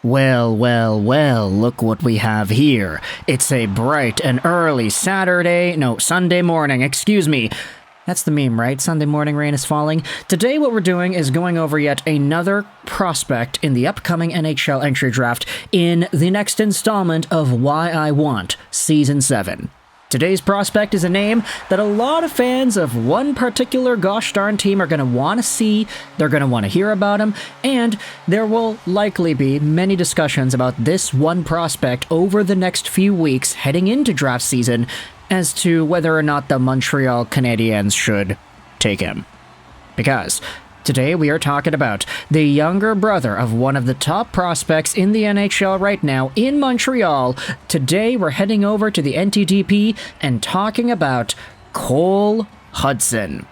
Well, well, well, look what we have here. It's a bright and early Sunday morning, excuse me. That's the meme, right? Sunday morning rain is falling. Today what we're doing is going over yet another prospect in the upcoming NHL entry draft in the next installment of Why I Want, Season 7. Today's prospect is a name that a lot of fans of one particular gosh darn team are going to want to see, they're going to want to hear about him, and there will likely be many discussions about this one prospect over the next few weeks heading into draft season as to whether or not the Montreal Canadiens should take him. Because today we are talking about the younger brother of one of the top prospects in the NHL right now in Montreal. Today we're heading over to the NTDP and talking about Cole Hutson.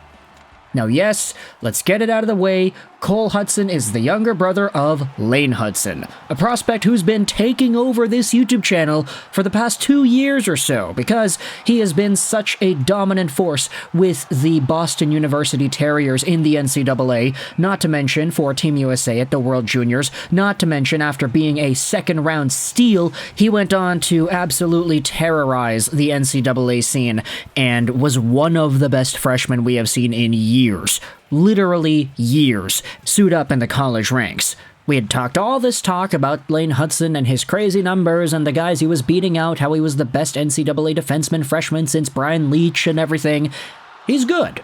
Now yes, let's get it out of the way. Cole Hutson is the younger brother of Lane Hutson, a prospect who's been taking over this YouTube channel for the past 2 years or so because he has been such a dominant force with the Boston University Terriers in the NCAA, not to mention for Team USA at the World Juniors, not to mention after being a second-round steal, he went on to absolutely terrorize the NCAA scene and was one of the best freshmen we have seen in years. Literally years, suit up in the college ranks. We had talked all this talk about Lane Hutson and his crazy numbers and the guys he was beating out, how he was the best NCAA defenseman freshman since Brian Leetch and everything. He's good.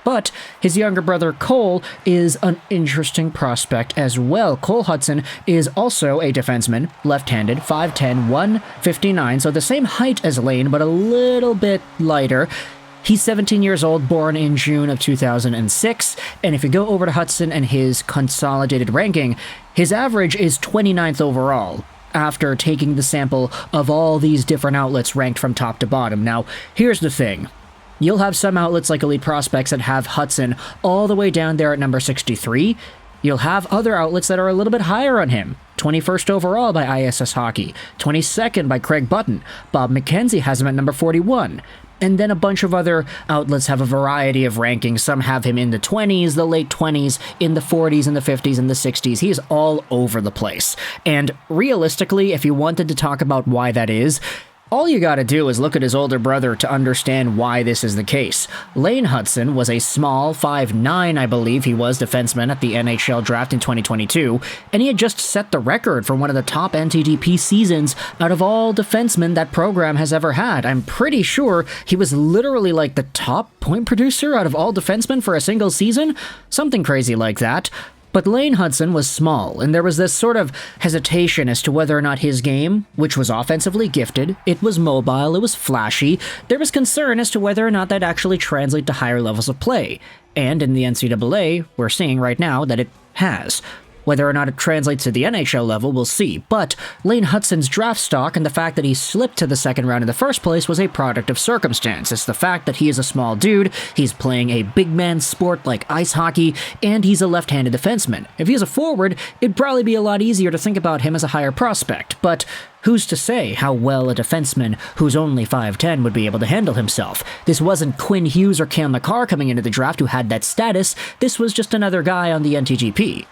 But his younger brother Cole is an interesting prospect as well. Cole Hutson is also a defenseman, left-handed, 5'10", 159, so the same height as Lane, but a little bit lighter. He's 17 years old, born in June of 2006, and if you go over to Hutson and his consolidated ranking, his average is 29th overall, after taking the sample of all these different outlets ranked from top to bottom. Now, here's the thing. You'll have some outlets like Elite Prospects that have Hutson all the way down there at number 63. You'll have other outlets that are a little bit higher on him. 21st overall by ISS Hockey, 22nd by Craig Button, Bob McKenzie has him at number 41. And then a bunch of other outlets have a variety of rankings. Some have him in the 20s, the late 20s, in the 40s, in the 50s, and the 60s. He is all over the place. And realistically, if you wanted to talk about why that is, all you gotta do is look at his older brother to understand why this is the case. Lane Hutson was a small 5'9", I believe he was, defenseman at the NHL Draft in 2022, and he had just set the record for one of the top NTDP seasons out of all defensemen that program has ever had. I'm pretty sure he was literally like the top point producer out of all defensemen for a single season, something crazy like that. But Lane Hutson was small, and there was this sort of hesitation as to whether or not his game, which was offensively gifted, it was mobile, it was flashy, there was concern as to whether or not that actually translate to higher levels of play. And in the NCAA, we're seeing right now that it has. Whether or not it translates to the NHL level, we'll see. But Lane Hutson's draft stock and the fact that he slipped to the second round in the first place was a product of circumstance. It's the fact that he is a small dude, he's playing a big man sport like ice hockey, and he's a left-handed defenseman. If he was a forward, it'd probably be a lot easier to think about him as a higher prospect. But who's to say how well a defenseman who's only 5'10" would be able to handle himself? This wasn't Quinn Hughes or Cale Makar coming into the draft who had that status. This was just another guy on the NTDP.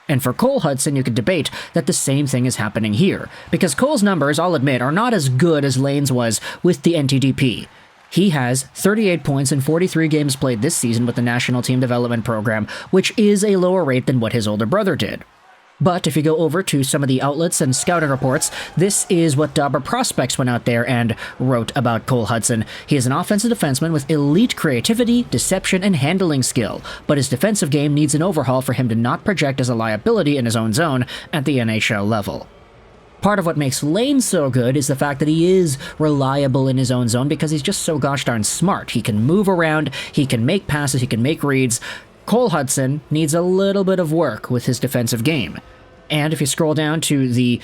And for Cole Hutson, you could debate that the same thing is happening here, because Cole's numbers, I'll admit, are not as good as Lane's was with the NTDP. He has 38 points in 43 games played this season with the National Team Development Program, which is a lower rate than what his older brother did. But if you go over to some of the outlets and scouting reports, this is what Dobber Prospects went out there and wrote about Cole Hutson. He is an offensive defenseman with elite creativity, deception, and handling skill, but his defensive game needs an overhaul for him to not project as a liability in his own zone at the NHL level. Part of what makes Lane so good is the fact that he is reliable in his own zone because he's just so gosh darn smart. He can move around, he can make passes, he can make reads. Cole Hutson needs a little bit of work with his defensive game. And if you scroll down to the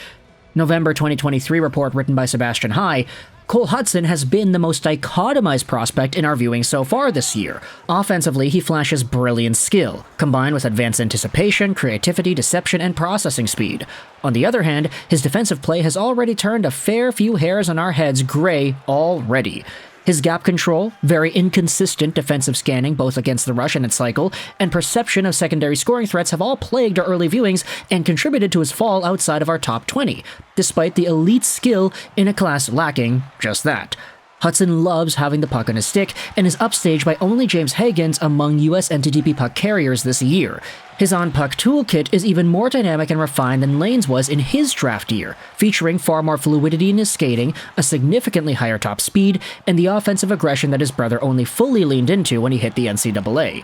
November 2023 report written by Sebastian High, Cole Hutson has been the most dichotomized prospect in our viewing so far this year. Offensively, he flashes brilliant skill, combined with advanced anticipation, creativity, deception, and processing speed. On the other hand, his defensive play has already turned a fair few hairs on our heads gray already. His gap control, very inconsistent defensive scanning both against the rush and its cycle, and perception of secondary scoring threats have all plagued our early viewings and contributed to his fall outside of our top 20, despite the elite skill in a class lacking just that. Hutson loves having the puck on his stick and is upstaged by only James Hagens among USNTDP puck carriers this year. His on-puck toolkit is even more dynamic and refined than Lane's was in his draft year, featuring far more fluidity in his skating, a significantly higher top speed, and the offensive aggression that his brother only fully leaned into when he hit the NCAA.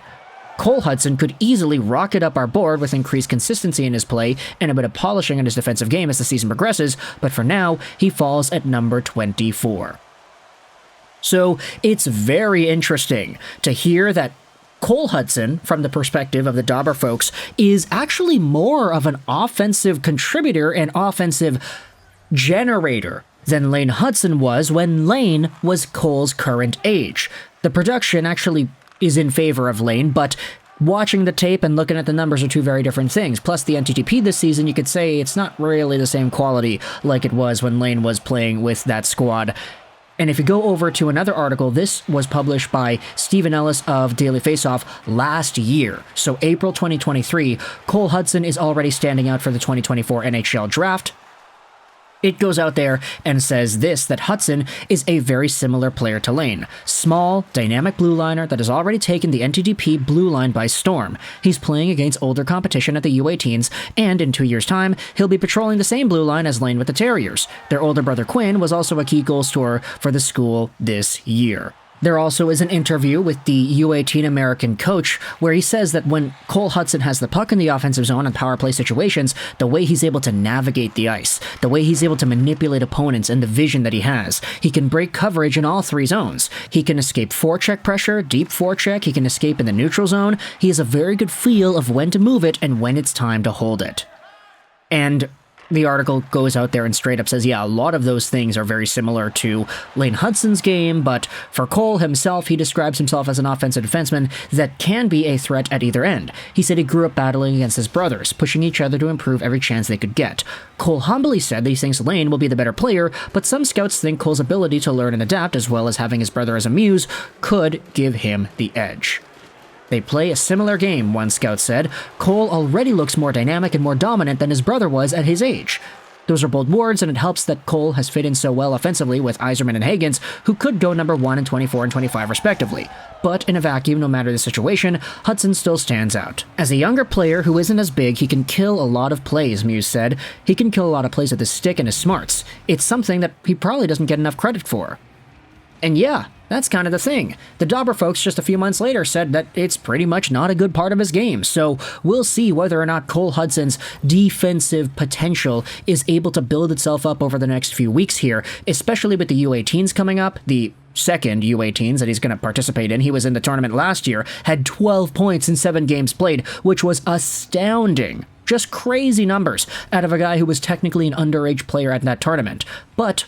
Cole Hutson could easily rocket up our board with increased consistency in his play and a bit of polishing in his defensive game as the season progresses, but for now, he falls at number 24. So it's very interesting to hear that Cole Hutson, from the perspective of the Dobber folks, is actually more of an offensive contributor and offensive generator than Lane Hutson was when Lane was Cole's current age. The production actually is in favor of Lane, but watching the tape and looking at the numbers are two very different things. Plus, the NTDP this season, you could say it's not really the same quality like it was when Lane was playing with that squad. And if you go over to another article, this was published by Stephen Ellis of Daily Faceoff last year. So April 2023, Cole Hutson is already standing out for the 2024 NHL Draft. It goes out there and says this, that Hutson is a very similar player to Lane. Small, dynamic blue liner that has already taken the NTDP blue line by storm. He's playing against older competition at the U18s, and in 2 years' time, he'll be patrolling the same blue line as Lane with the Terriers. Their older brother Quinn was also a key goal scorer for the school this year. There also is an interview with the U18 American coach where he says that when Cole Hutson has the puck in the offensive zone and power play situations, the way he's able to navigate the ice, the way he's able to manipulate opponents and the vision that he has, he can break coverage in all three zones. He can escape forecheck pressure, deep forecheck, he can escape in the neutral zone. He has a very good feel of when to move it and when it's time to hold it. And the article goes out there and straight up says, yeah, a lot of those things are very similar to Lane Hutson's game, but for Cole himself, he describes himself as an offensive defenseman that can be a threat at either end. He said he grew up battling against his brothers, pushing each other to improve every chance they could get. Cole humbly said that he thinks Lane will be the better player, but some scouts think Cole's ability to learn and adapt, as well as having his brother as a Mews, could give him the edge. They play a similar game, one scout said. Cole already looks more dynamic and more dominant than his brother was at his age. Those are bold words, and it helps that Cole has fit in so well offensively with Eiserman and Hagens, who could go number 1 and 24 and 25 respectively. But in a vacuum, no matter the situation, Hutson still stands out. As a younger player who isn't as big, he can kill a lot of plays, Mews said. He can kill a lot of plays with his stick and his smarts. It's something that he probably doesn't get enough credit for. And yeah, that's kind of the thing. The Dobber folks just a few months later said that it's pretty much not a good part of his game, so we'll see whether or not Cole Hutson's defensive potential is able to build itself up over the next few weeks here, especially with the U18s coming up, the second U18s that he's going to participate in. He was in the tournament last year, had 12 points in 7 games played, which was astounding. Just crazy numbers out of a guy who was technically an underage player at that tournament. But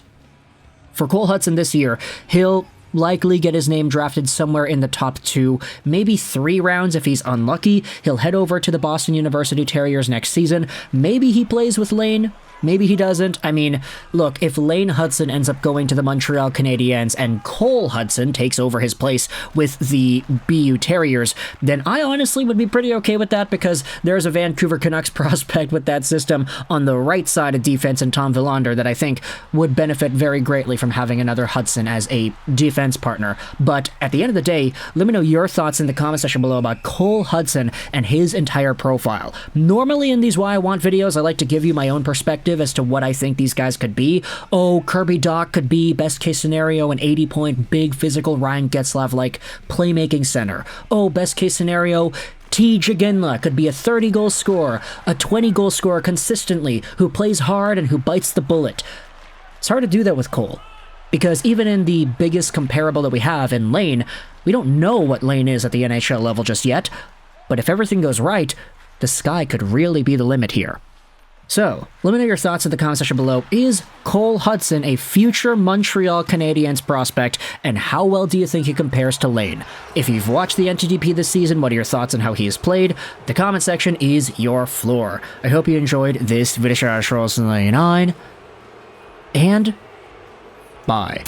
for Cole Hutson this year, he'll likely get his name drafted somewhere in the top 2, maybe 3 rounds if he's unlucky. He'll head over to the Boston University Terriers next season. Maybe he plays with Lane. Maybe he doesn't. I mean, look, if Lane Hutson ends up going to the Montreal Canadiens and Cole Hutson takes over his place with the BU Terriers, then I honestly would be pretty okay with that because there's a Vancouver Canucks prospect with that system on the right side of defense in Tom Villander that I think would benefit very greatly from having another Hutson as a defense partner. But at the end of the day, let me know your thoughts in the comment section below about Cole Hutson and his entire profile. Normally in these Why I Want videos, I like to give you my own perspective as to what I think these guys could be. Oh, Kirby Dach could be, best case scenario, an 80-point, big physical Ryan Getzlav-like playmaking center. Oh, best case scenario, T. Jaginla could be a 30-goal scorer, a 20-goal scorer consistently, who plays hard and who bites the bullet. It's hard to do that with Cole, because even in the biggest comparable that we have in Lane, we don't know what Lane is at the NHL level just yet, but if everything goes right, the sky could really be the limit here. So, let me know your thoughts in the comment section below. Is Cole Hutson a future Montreal Canadiens prospect, and how well do you think he compares to Lane? If you've watched the NTDP this season, what are your thoughts on how he has played? The comment section is your floor. I hope you enjoyed this video, and bye.